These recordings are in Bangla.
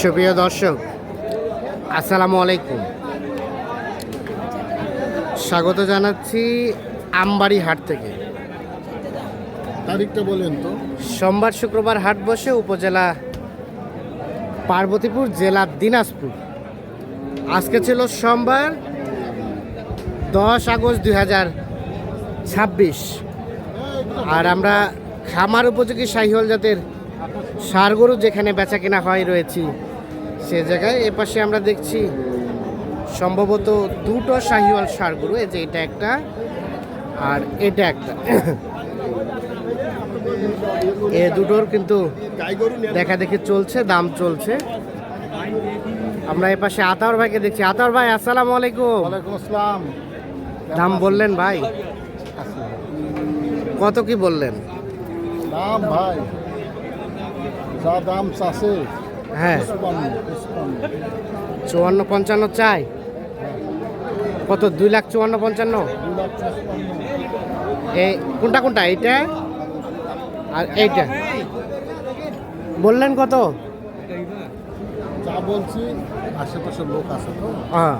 সুপ্রিয় দর্শক, আসসালামু আলাইকুম। স্বাগত জানাচ্ছি আমবাড়ি হাট থেকে। তারিখটা বলেন তো। সোমবার শুক্রবার হাট বসে উপজেলা পার্বতীপুর, জেলা দিনাজপুর। আজকে ছিল সোমবার 10 আগস্ট 2026। আর আমরা খামার উপযোগী শাহিওয়াল জাতের ষাঁড় গরু যেখানে বেচা কেনা হয় রয়েছি সে জায়গায়। এপাশে আমরা দেখছি সম্ভবত দুটো শাহিওয়াল ষাঁড় গরু, এই যে এটা একটা আর এটা একটা। এ দুটোর কিন্তু দেখা দেখি চলছে, দাম চলছে। আমরা এপাশে আতাউর ভাইকে দেখছি। আতাউর ভাই, আসসালামু আলাইকুম। ওয়ালাইকুম আসসালাম। দাম বললেন ভাই? কত কি বললেন? দাম ভাই যা দাম চাষে হ্যাঁ, 54-55 চাই। কত? 2,54,55। এই কোনটা কোনটা? এইটা আর এইটা বললেন কত? যা বলছি আশেপাশের লোক আছে তো, হ্যাঁ,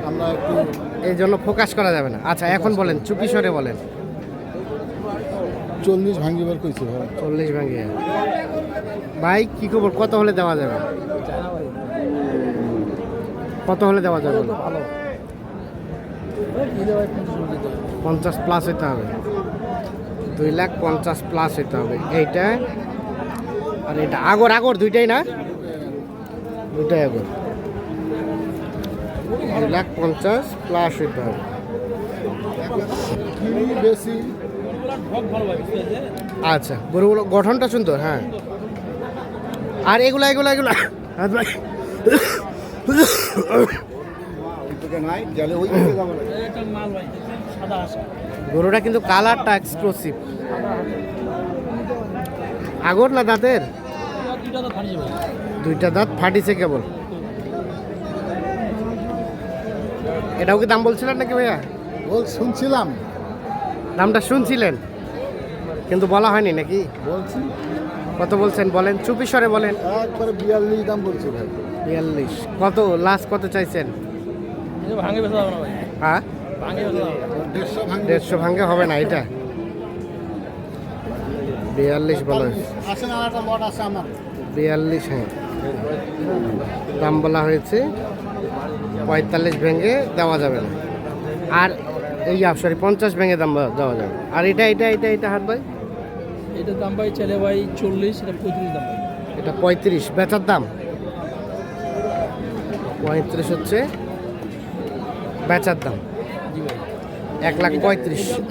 আমরা একটু এই জন্য ফোকাস করা যাবে না। আচ্ছা, এখন বলেন, চুপি সরে বলেন। 40 ভাঙিবার কইছে ভাই। 40 ভাঙিয়ে। ভাই কি খবর? কত হলে দেওয়া যাবে? কত হলে দেওয়া যাবে? ভালো 50 প্লাস হইতে হবে। 2,50,000 প্লাস হইতে হবে। এইটা আর এটা আগর আগর দুইটাই না? দুইটাই আগর। 2,50,000 প্লাস হইতে হবে। কি বেশি আচ্ছা, গরুগুলো গঠনটা সুন্দর। হ্যাঁ, আর এগুলা এগুলা এগুলা হাত ভাই। নাই গেলে ওই দিকে যাব না। গরুটা কিন্তু কালারটা এক্সক্লুসিভ। আগর না দাঁতের? দুইটা দাঁত ফাটিছে কেবল। এটাও কি দাম বলছিলেন নাকি ভাইয়া? শুনছিলাম, দামটা শুনছিলেন কিন্তু বলা হয়নি নাকি? বলছি কত বলছেন বলেন, চুপি স্বরে বলেন। একবারে 42 দাম বলছি ভাই। 42। কত লাস্ট কত চাইছেন? হ্যাঁ, 150 ভাঙে হবে না। এটা 42 বলা হয়েছে। আসেন আর একটা লট আছে আমার। 42, হ্যাঁ, দাম বলা হয়েছে। 45 ভেঙে দেওয়া যাবে না। আর এই সরি 50 ভেঙে দাম দেওয়া যাবে। আর এটা এটা এটা এটা হাত ভাই, এটার দাম ভাই চলে ভাই 40, এটা 35 দাম ভাই। এটা 35 বেচার দাম। 35 হচ্ছে বেচার দাম। জি ভাই, 1,35,000।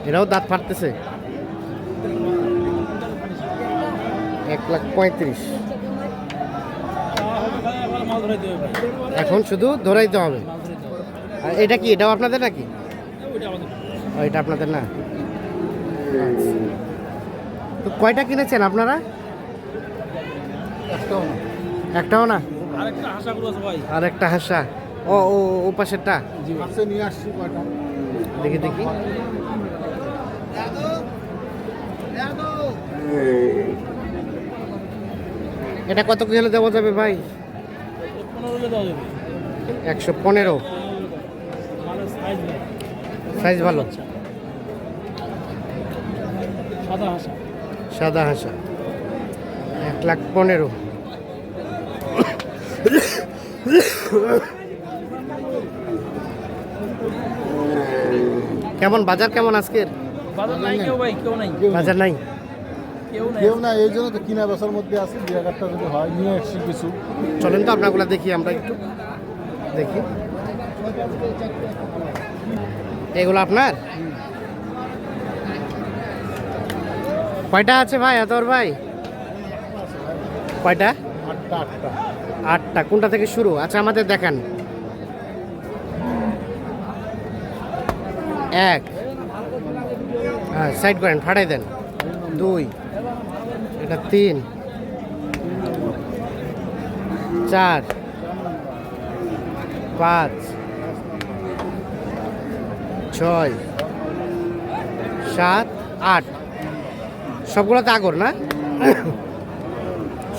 এটাও দাঁত ফাটতেছে। 1,35,000। মাল ধরে দেবে ভাই, এখন শুধু ধরাইতে হবে। মাল ধরে দেবে। আর এটা কি? এটাও আপনাদের নাকি? ওইটা আমাদের ও, এটা আপনাদের না। আচ্ছা। তো কয়টা কিনেছেন আপনারা? একটাও না। একটাও না? আরেকটা আশা করু আছে ভাই। আর একটা হাসা। ও ও ও পাশেরটা জি আছে, নিয়ে আসছি কয়টা। দেখি দেখি। এটা কত কি হলে দেওয়া যাবে ভাই? 15 দেওয়া যাবে। 115। মালের সাইজ ভাই, সাইজ ভালো। সাদা হাসা। সাদা হাসা। 1,15,000। কেমন বাজার, কেমন আজকের? বাজার নাই কেউ ভাই, কেউ নাই, বাজার নাই। কেউ নাই। কেউ না, এই জন্য তো কিনা বেচার মধ্যে আছে। 2,000টা যদি হয় নিয়ে আসছি কিছু। চলেন তো আপনাগুলা দেখি, আমরা একটু দেখি। এগুলো আপনার? কয়টা আছে ভাই এতর ভাই? কয়টা? 8টা। 8টা। কোনটা থেকে শুরু? আচ্ছা, আমাদের দেখান। 1, হ্যাঁ, সাইড করেন, ফাটাই দেন। 2, এটা 3, 4, 5, 6, 7, 8। সবগুলোতে আগর না?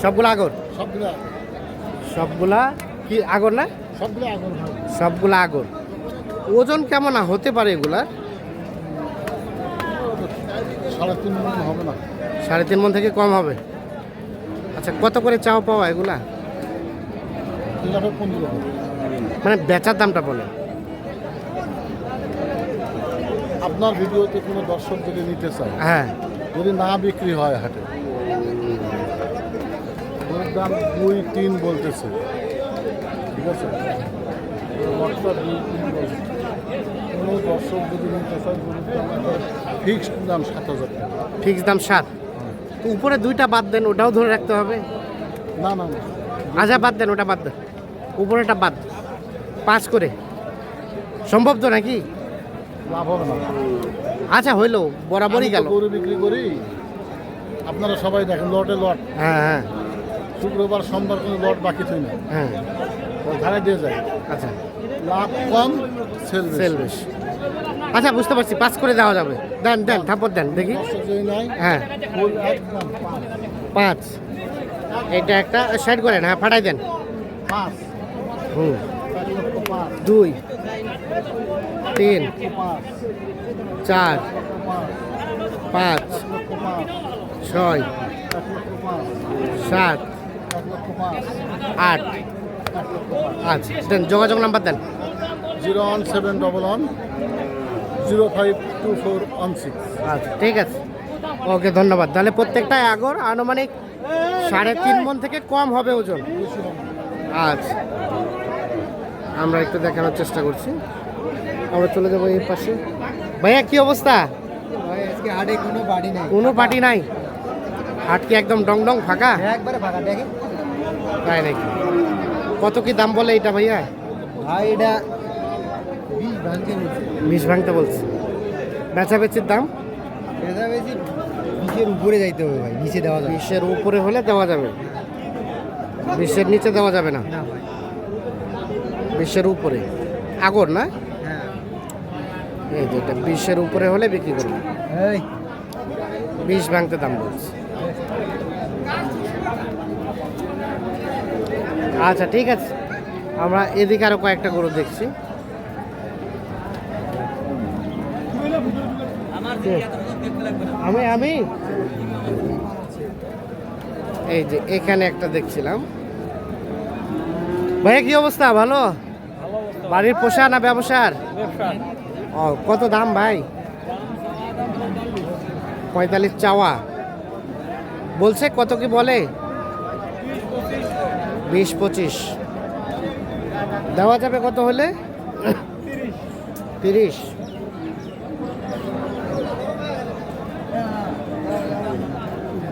সবগুলো আগর? সবগুলো সবগুলা কি আগর না? সবগুলো আগুন হয়। সবগুলা আগর। ওজন কেমন হতে পারে এগুলার? 3.5 মণ হবে না। 3.5 মণ থেকে কম হবে। আচ্ছা, কত করে চাওয়া পাওয়া এগুলা? এগুলো 15। মানে বেচার দামটা বলে। আপনার ভিডিওতে কোনো দর্শক যদি নিতে চায়, হ্যাঁ, যদি না বিক্রি হয় হাটে, ওর দাম 2-3 বলতেছে, ঠিক আছে? লটটা 2-3 বলছে। কোনো দর্শক যদি নিতে চায়, ফিক্সড দাম 7,000 টাকা। ফিক্স দাম 7। তো উপরে 2টা বাদ দেন, ওটাও ধরে রাখতে হবে। না না না, আচ্ছা বাদ দেন, ওটা বাদ দেন, উপরেটা বাদ। 5 করে সম্ভব তো নাকি? লাভ হবে না। আচ্ছা হইলো, বরাবরই আমি তো গেল। গরু বিক্রি করি, আপনারা সবাই দেখেন লটে লট। হ্যাঁ হ্যাঁ শুক্রবার সোমবার কোনো লট বাকি থই না, হ্যাঁ। ধারে দিয়ে যায়। আচ্ছা, লাভ কম, সেল সেল বেশি। আচ্ছা বুঝতে পারছি, 5 করে দেওয়া যাবে। দেন দেন, থাপড় দেন দেখি। নাই। হ্যাঁ, ফুল একদম 5। এটা একটা সাইড করেন, হ্যাঁ ফাটাই দেন। 5, হুম, 1,05,000, 2, 3, 5, 4, 5, 5, 6, 7, 8। আচ্ছা দেন, যোগাযোগ নাম্বার দেন। 01711 052416। আচ্ছা ঠিক আছে, ওকে ধন্যবাদ। তাহলে প্রত্যেকটাই আগর, আনুমানিক 3.5 মণ থেকে কম হবে ওজন। আচ্ছা, আমরা একটু দেখানোর চেষ্টা করছি। আমরা চলে যাবো এই পাশে। ভাইয়া কি অবস্থা? ভাই আজকে হাটে কোনো বাড়ি নাই, কোনো পার্টি নাই? হাট কি একদম ডং ডং ফাঁকা? একবারে ফাঁকা। দেখি তাই নাকি? কত কি দাম বলে এটা ভাইয়া? ভাই এটা 20 ভাঙতে বলছে। 20 ভাঙতে বলছে। বেচা বেচির দাম? এটা বেশি 20-এর উপরে যাইতে হবে ভাই, নিচে দেওয়া যাবে 20-এর উপরে হলে দেওয়া যাবে, 20-এর নিচে দেওয়া যাবে না। না ভাই। 20-এর উপরে আগর না? হ্যাঁ এই যে এটা 20-এর উপরে হলে বিক্রি করবে। এই 20 ভাঙতে দাম বলছে। আচ্ছা ঠিক আছে, আমরা এদিকে আরো কয়েকটা গরু দেখছি। আমি আমি এই যে এখানে একটা দেখছিলাম। ভাইয়া কি অবস্থা? ভালো? বাড়ির পোষা না ব্যবসার? ও, কত দাম ভাই? 45 চাওয়া বলছে। কত কি বলে? 20-25 দেওয়া যাবে। কত হলে? 30।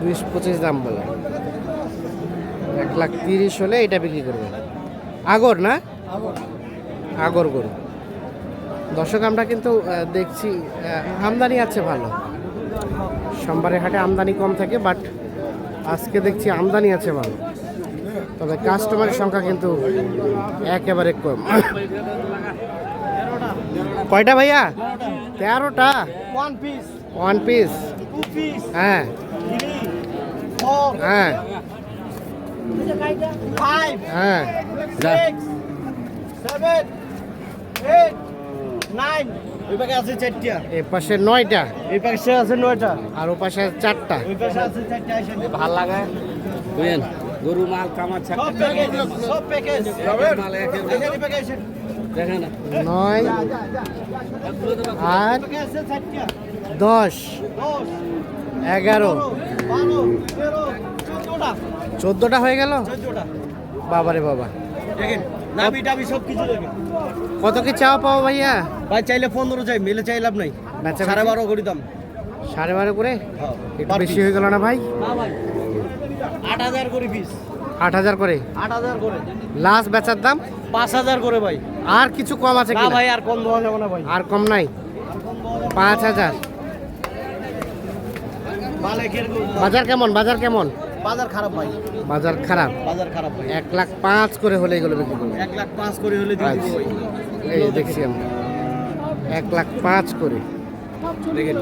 20-25 দাম বলে। 1,30,000 হলে এটা বিক্রি করবে। আগর না? আগর গরু। দর্শক আমরা কিন্তু দেখছি আমদানি আছে ভালো। সোমবারের হাটে আমদানি কম থাকে, বাট আজকে দেখছি আমদানি আছে ভালো। তবে কাস্টমারের সংখ্যা কিন্তু একেবারে কম। কয়টা ভাইয়া? 13টা। 1 পিস। হ্যাঁ হ্যাঁ হ্যাঁ। ওই পাশে আছে 4টা, এ পাশে 9টা, এই পাশে আছে 9টা, আর ও পাশে 4টা। ওই পাশে আছে 4টা। আসেন ভাল লাগে বুঝেন, গরু মাল কামার ছাড়া সব প্যাকেজ, সব প্যাকেজ মাল একের এখানে প্যাকেজ আছে। দেখেন 9 আর প্যাকেজ আছে 4টা, 10, 10, 11, 12, 13, 14টা, 14টা হয়ে গেল। 14টা। বাবারে বাবা। দেখেন নাবি টাবি সব কিছু দেখেন। কত কি চাওয়া পাও ভাইয়া? ভাই চাইলে 15 চাই, মেলে চাই লাভ নাই। বেচা 12.5 করে দাম। 12.5 করে? হ্যাঁ, একটু বেশি হয়ে গেল না ভাই? না ভাই 8000 করে পিস, 8,000 করে 8000 করে। লাস্ট বেচার দাম? 5000 করে ভাই। আর কিছু কম আছে না কি? ভাই আর কম দেওয়া যাবে না ভাই। আর কম নাই? 5,000। মালিকের বাজার কেমন? বাজার কেমন? বাজার খারাপ ভাই, বাজার খারাপ। বাজার খারাপ ভাই। 1,05,000 করে হলে এগুলো বিক্রি করবে। 1,05,000 করে হলে দিয়ে দিব ভাই। এই দেখছি আমরা 1,05,000 করে। দেখেন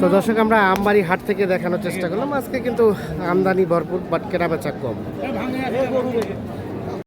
তো দর্শক আমরা আমবাড়ি হাট থেকে দেখানোর চেষ্টা করলাম, আজকে কিন্তু আমদানি ভরপুর বাট কেনা বেচা কম।